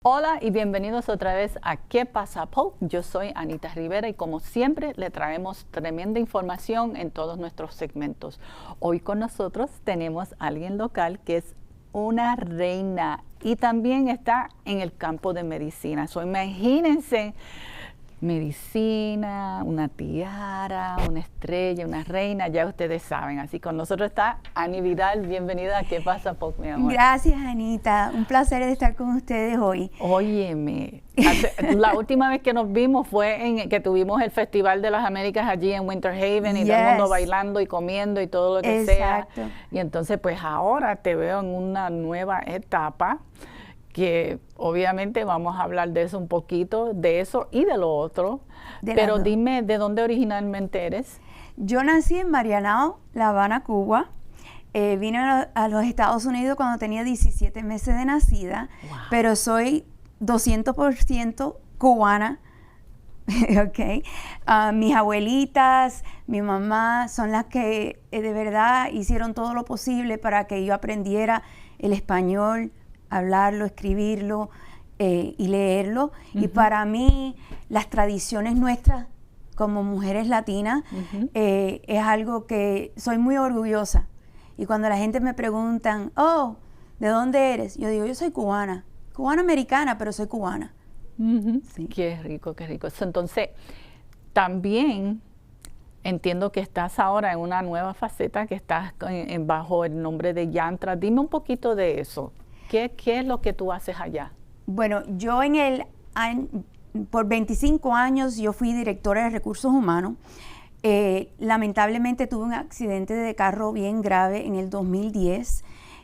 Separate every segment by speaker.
Speaker 1: Hola y bienvenidos otra vez a ¿Qué pasa, Pope? Yo soy Anita Rivera y como siempre le traemos tremenda información en todos nuestros segmentos. Hoy con nosotros tenemos a alguien local que es una reina y también está en el campo de medicina. Imagínense, medicina, una tiara, una estrella, una reina, ya ustedes saben. Así con nosotros está Ani Vidal. Bienvenida a ¿Qué pasa, Pope, mi amor?
Speaker 2: Gracias, Anita. Un placer estar con ustedes hoy.
Speaker 1: Óyeme, la última vez que nos vimos fue en que tuvimos el Festival de las Américas allí en Winter Haven y todo el mundo bailando y comiendo y todo lo que sea. Y entonces pues ahora te veo en una nueva etapa que obviamente vamos a hablar de eso un poquito, de eso y de lo otro. Pero dime, ¿de dónde originalmente eres?
Speaker 2: Yo nací en Marianao, La Habana, Cuba. Vine a los Estados Unidos cuando tenía 17 meses de nacida, pero soy 200% cubana. Okay. Mis abuelitas, mi mamá son las que de verdad hicieron todo lo posible para que yo aprendiera el español, hablarlo, escribirlo y leerlo. Y para mí las tradiciones nuestras como mujeres latinas es algo que soy muy orgullosa. Y cuando la gente me preguntan, oh, ¿de dónde eres? Yo digo, yo soy cubana, cubana americana, pero soy cubana.
Speaker 1: Sí. Qué rico, qué rico. Entonces, también entiendo que estás ahora en una nueva faceta, que estás bajo el nombre de Yantra. Dime un poquito de eso. ¿Qué es lo que tú haces allá?
Speaker 2: Bueno, yo por 25 años yo fui directora de recursos humanos. Lamentablemente tuve un accidente de carro bien grave en el 2010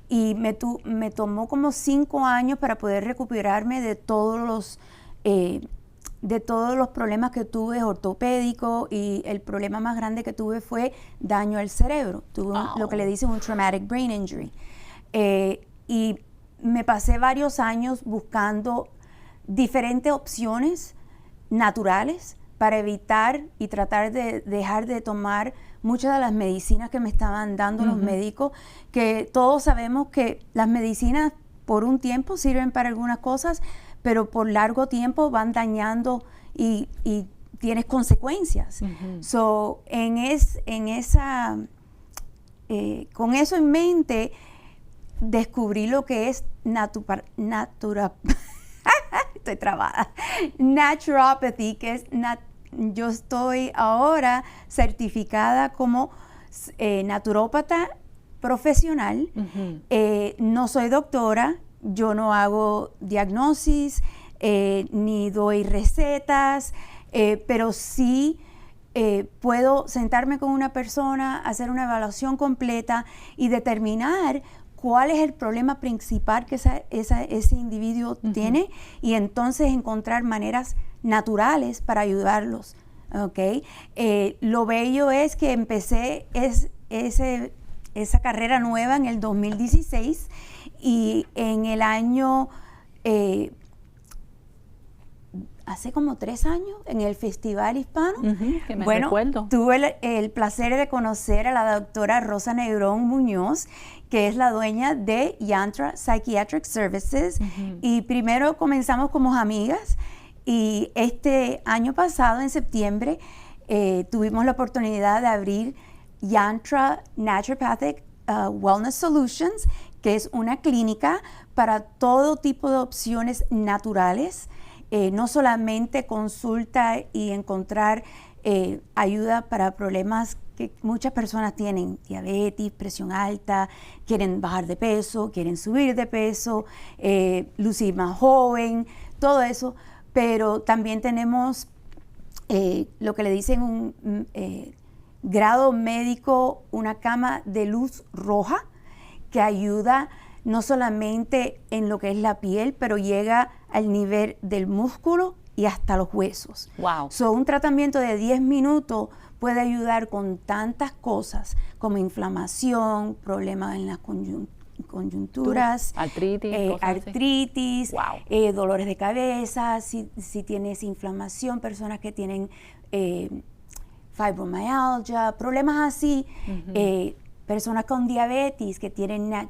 Speaker 2: y me tomó como 5 años para poder recuperarme de todos los problemas que tuve ortopédicos, y el problema más grande que tuve fue daño al cerebro. Tuve lo que le dicen un traumatic brain injury. Y me pasé varios años buscando diferentes opciones naturales para evitar y tratar de dejar de tomar muchas de las medicinas que me estaban dando los médicos, que todos sabemos que las medicinas por un tiempo sirven para algunas cosas, pero por largo tiempo van dañando y tienes consecuencias. Con eso en mente, descubrí lo que es estoy trabada. Naturopathy, que es yo estoy ahora certificada como naturópata profesional. No soy doctora, yo no hago diagnosis, ni doy recetas, pero sí puedo sentarme con una persona, hacer una evaluación completa y determinar cuál es el problema principal que ese individuo tiene, y entonces encontrar maneras naturales para ayudarlos. ¿Okay? Lo bello es que empecé esa carrera nueva en el 2016, y en el año, hace como 3 años, en el Festival Hispano,
Speaker 1: que me recuerdo.
Speaker 2: Tuve el placer de conocer a la doctora Rosa Negrón Muñoz, que es la dueña de Yantra Psychiatric Services. Y primero comenzamos como amigas, y este año pasado, en septiembre, tuvimos la oportunidad de abrir Yantra Naturopathic Wellness Solutions, que es una clínica para todo tipo de opciones naturales, no solamente consulta y encontrar ayuda para problemas que muchas personas tienen: diabetes, presión alta, quieren bajar de peso, quieren subir de peso, lucir más joven, todo eso. Pero también tenemos lo que le dicen un grado médico, una cama de luz roja, que ayuda no solamente en lo que es la piel, pero llega al nivel del músculo y hasta los huesos.
Speaker 1: Wow.
Speaker 2: Un tratamiento de 10 minutos puede ayudar con tantas cosas como inflamación, problemas en las coyunturas, artritis,
Speaker 1: wow,
Speaker 2: dolores de cabeza, si tienes inflamación, personas que tienen fibromialgia, problemas así, personas con diabetes que tienen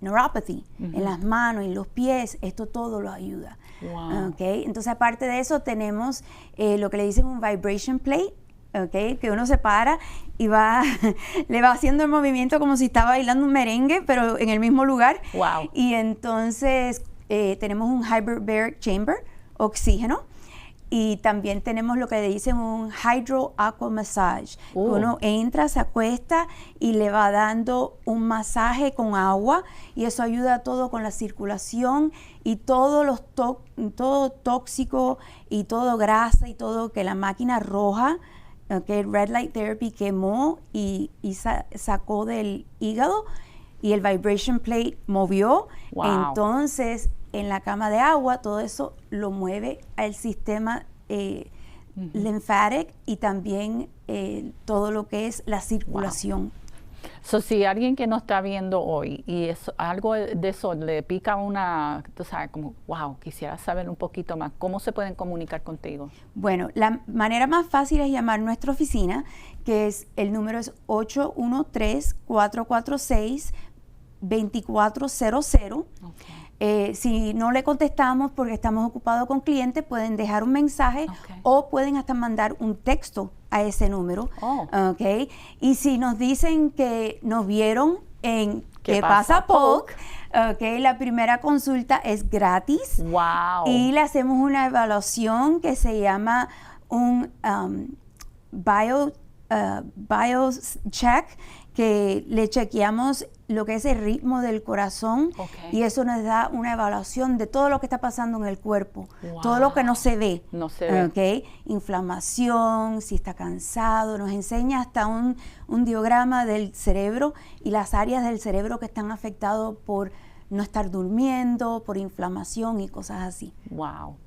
Speaker 2: neuropathy, en las manos, en los pies, esto todo lo ayuda.
Speaker 1: Wow.
Speaker 2: Okay. Entonces, aparte de eso, tenemos lo que le dicen un vibration plate, okay, que uno se para y le va haciendo el movimiento como si estaba bailando un merengue, pero en el mismo lugar.
Speaker 1: Wow.
Speaker 2: Y entonces tenemos un hyperbaric chamber, oxígeno, y también tenemos lo que le dicen un hydro aqua massage. Uno entra, se acuesta y le va dando un masaje con agua, y eso ayuda todo con la circulación y todo tóxico y todo grasa y todo que la máquina roja, okay, Red Light Therapy quemó y sacó del hígado, y el vibration plate movió.
Speaker 1: Wow.
Speaker 2: Entonces, en la cama de agua, todo eso lo mueve al sistema lymphatic, y también todo lo que es la circulación.
Speaker 1: Wow. So, si alguien que nos está viendo hoy y algo de eso le pica tú sabes, como, wow, quisiera saber un poquito más, ¿cómo se pueden comunicar contigo?
Speaker 2: Bueno, la manera más fácil es llamar a nuestra oficina, el número es 813-446-2400. Okay. Si no le contestamos porque estamos ocupados con clientes, pueden dejar un mensaje, okay, o pueden hasta mandar un texto a ese número. Okay. Y si nos dicen que nos vieron en ¿Qué pasa Polk? Okay, la primera consulta es gratis.
Speaker 1: Wow.
Speaker 2: Y le hacemos una evaluación que se llama un BioCheck, que le chequeamos lo que es el ritmo del corazón, okay, y eso nos da una evaluación de todo lo que está pasando en el cuerpo, wow, todo lo que no se ve.
Speaker 1: No se ve.
Speaker 2: Okay. Inflamación, si está cansado, nos enseña hasta un diagrama del cerebro y las áreas del cerebro que están afectadas por no estar durmiendo, por inflamación y cosas así.
Speaker 1: Wow.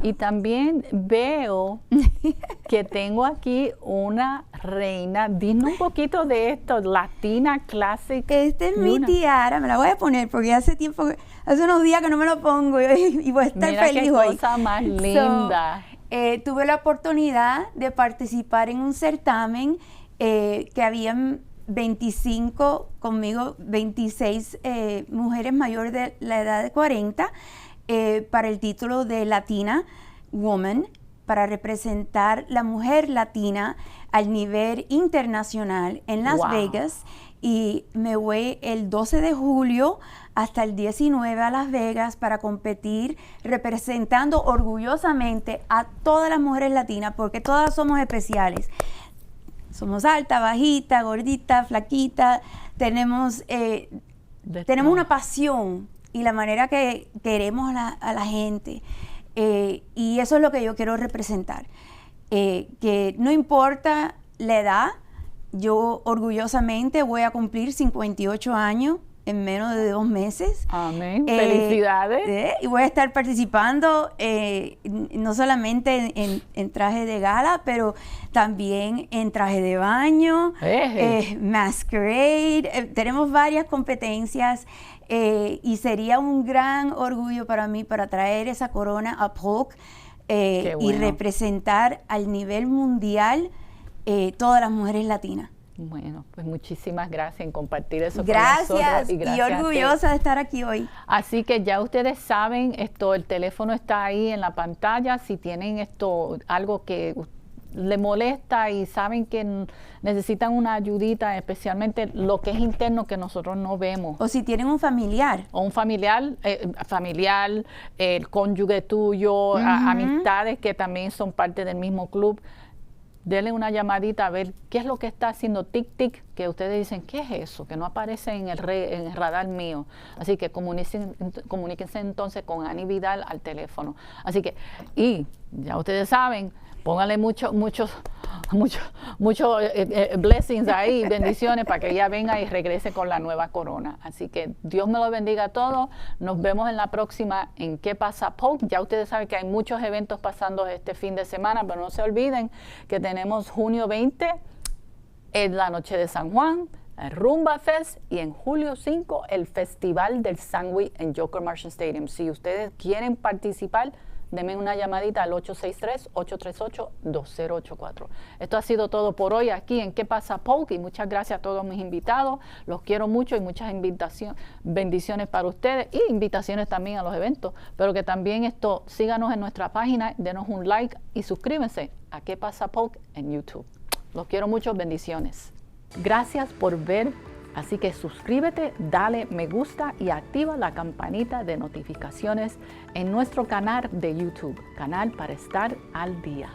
Speaker 1: Y también veo que tengo aquí una reina. Dime un poquito de esto, Latina Classic.
Speaker 2: Esta es mi tiara, me la voy a poner porque hace unos días que no me lo pongo y voy a estar feliz hoy.
Speaker 1: Qué cosa más linda.
Speaker 2: Tuve la oportunidad de participar en un certamen que habían 25, conmigo 26 mujeres mayores de la edad de 40, para el título de Latina Woman, para representar la mujer latina al nivel internacional en Las
Speaker 1: wow,
Speaker 2: Vegas. Y me voy el 12 de julio hasta el 19 a Las Vegas para competir representando orgullosamente a todas las mujeres latinas, porque todas somos especiales. Somos alta, bajita, gordita, flaquita, tenemos una pasión y la manera que queremos a la gente, y eso es lo que yo quiero representar, que no importa la edad, yo orgullosamente voy a cumplir 58 años en menos de 2 meses.
Speaker 1: Amén. Felicidades.
Speaker 2: Y voy a estar participando no solamente en traje de gala, pero también en traje de baño, masquerade. Tenemos varias competencias, y sería un gran orgullo para mí para traer esa corona a Polk, bueno, y representar al nivel mundial todas las mujeres latinas.
Speaker 1: Bueno, pues muchísimas gracias en compartir eso
Speaker 2: gracias,
Speaker 1: con nosotros.
Speaker 2: Y orgullosa de estar aquí hoy.
Speaker 1: Así que ya ustedes saben, el teléfono está ahí en la pantalla. Si tienen algo que le molesta y saben que necesitan una ayudita, especialmente lo que es interno que nosotros no vemos.
Speaker 2: O si tienen un familiar.
Speaker 1: O un familiar, el cónyuge tuyo, amistades que también son parte del mismo club. Denle una llamadita a ver qué es lo que está haciendo tic-tic, que ustedes dicen, ¿qué es eso? Que no aparece en el radar mío. Así que comuníquense entonces con Ani Vidal al teléfono. Así que, y ya ustedes saben, pónganle muchos blessings ahí, bendiciones, para que ella venga y regrese con la nueva corona. Así que Dios me lo bendiga a todos. Nos vemos en la próxima en ¿Qué pasa Polk? Ya ustedes saben que hay muchos eventos pasando este fin de semana, pero no se olviden que tenemos junio 20 en la noche de San Juan, el Rumba Fest, y en julio 5 el Festival del Sándwich en Joker Marching Stadium. Si ustedes quieren participar, denme una llamadita al 863-838-2084. Esto ha sido todo por hoy aquí en ¿Qué pasa Polk? Y muchas gracias a todos mis invitados. Los quiero mucho y muchas bendiciones para ustedes y invitaciones también a los eventos. Pero que también síganos en nuestra página, denos un like y suscríbanse a ¿Qué pasa Polk? En YouTube. Los quiero mucho, bendiciones. Gracias por ver, así que suscríbete, dale me gusta y activa la campanita de notificaciones en nuestro canal de YouTube, canal para estar al día.